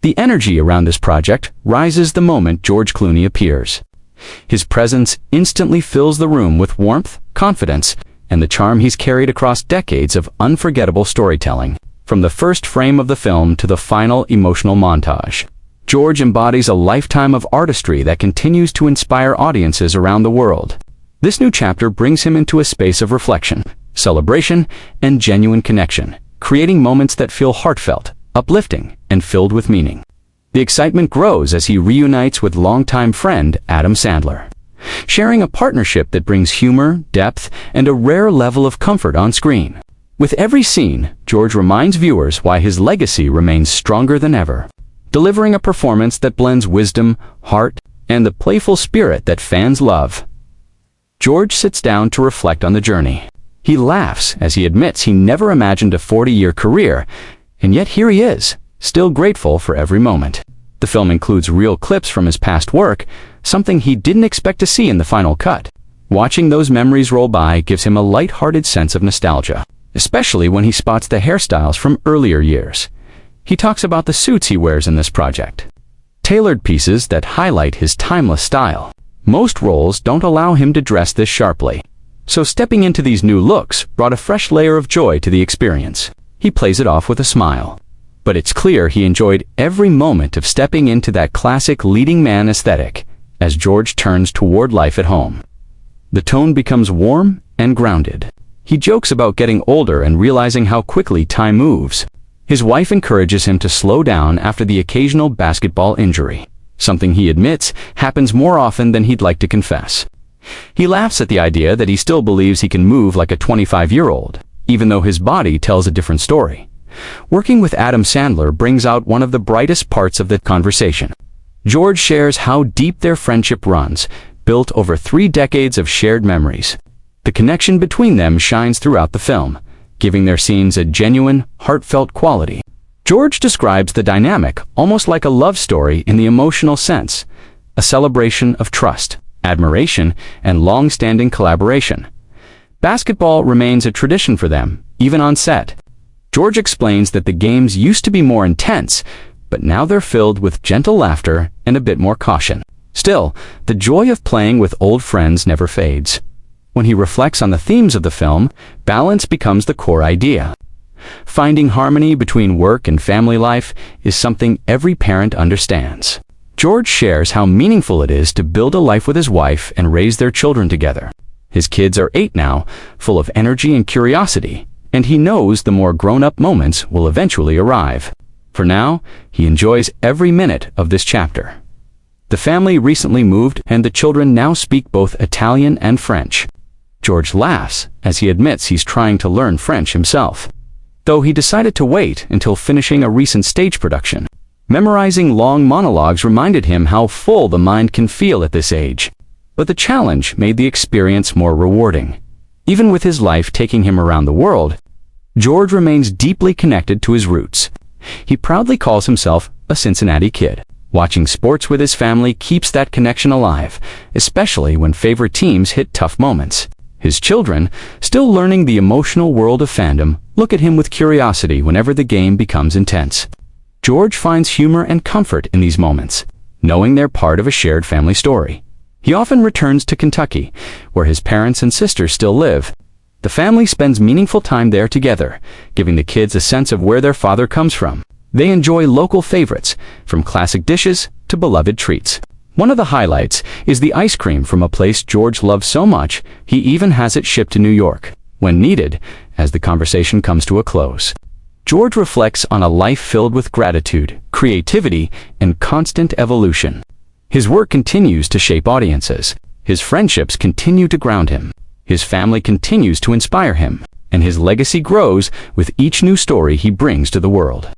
The energy around this project rises the moment George Clooney appears. His presence instantly fills the room with warmth, confidence, and the charm he's carried across decades of unforgettable storytelling. From the first frame of the film to the final emotional montage, George embodies a lifetime of artistry that continues to inspire audiences around the world. This new chapter brings him into a space of reflection, celebration, and genuine connection, creating moments that feel heartfelt, uplifting, and filled with meaning. The excitement grows as he reunites with longtime friend Adam Sandler, sharing a partnership that brings humor, depth, and a rare level of comfort on screen. With every scene, George reminds viewers why his legacy remains stronger than ever, delivering a performance that blends wisdom, heart, and the playful spirit that fans love. George sits down to reflect on the journey. He laughs as he admits he never imagined a 40-year career, and yet here he is, still grateful for every moment. The film includes real clips from his past work, something he didn't expect to see in the final cut. Watching those memories roll by gives him a light-hearted sense of nostalgia, especially when he spots the hairstyles from earlier years. He talks about the suits he wears in this project, tailored pieces that highlight his timeless style. Most roles don't allow him to dress this sharply, so stepping into these new looks brought a fresh layer of joy to the experience. He plays it off with a smile, but it's clear he enjoyed every moment of stepping into that classic leading man aesthetic as George turns toward life at home. The tone becomes warm and grounded. He jokes about getting older and realizing how quickly time moves. His wife encourages him to slow down after the occasional basketball injury, something he admits happens more often than he'd like to confess. He laughs at the idea that he still believes he can move like a 25-year-old, even though his body tells a different story. Working with Adam Sandler brings out one of the brightest parts of the conversation. George shares how deep their friendship runs, built over 3 decades of shared memories. The connection between them shines throughout the film, giving their scenes a genuine, heartfelt quality. George describes the dynamic almost like a love story in the emotional sense, a celebration of trust, admiration, and long-standing collaboration. Basketball remains a tradition for them, even on set. George explains that the games used to be more intense, but now they're filled with gentle laughter and a bit more caution. Still, the joy of playing with old friends never fades. When he reflects on the themes of the film, balance becomes the core idea. Finding harmony between work and family life is something every parent understands. George shares how meaningful it is to build a life with his wife and raise their children together. His kids are 8 now, full of energy and curiosity, and he knows the more grown-up moments will eventually arrive. For now, he enjoys every minute of this chapter. The family recently moved, and the children now speak both Italian and French. George laughs as he admits he's trying to learn French himself, though he decided to wait until finishing a recent stage production. Memorizing long monologues reminded him how full the mind can feel at this age. But the challenge made the experience more rewarding. Even with his life taking him around the world, George remains deeply connected to his roots. He proudly calls himself a Cincinnati kid. Watching sports with his family keeps that connection alive, especially when favorite teams hit tough moments. His children, still learning the emotional world of fandom, look at him with curiosity whenever the game becomes intense. George finds humor and comfort in these moments, knowing they're part of a shared family story. He often returns to Kentucky, where his parents and sisters still live. The family spends meaningful time there together, giving the kids a sense of where their father comes from. They enjoy local favorites, from classic dishes to beloved treats. One of the highlights is the ice cream from a place George loves so much, he even has it shipped to New York, when needed, as the conversation comes to a close. George reflects on a life filled with gratitude, creativity, and constant evolution. His work continues to shape audiences. His friendships continue to ground him. His family continues to inspire him, and his legacy grows with each new story he brings to the world.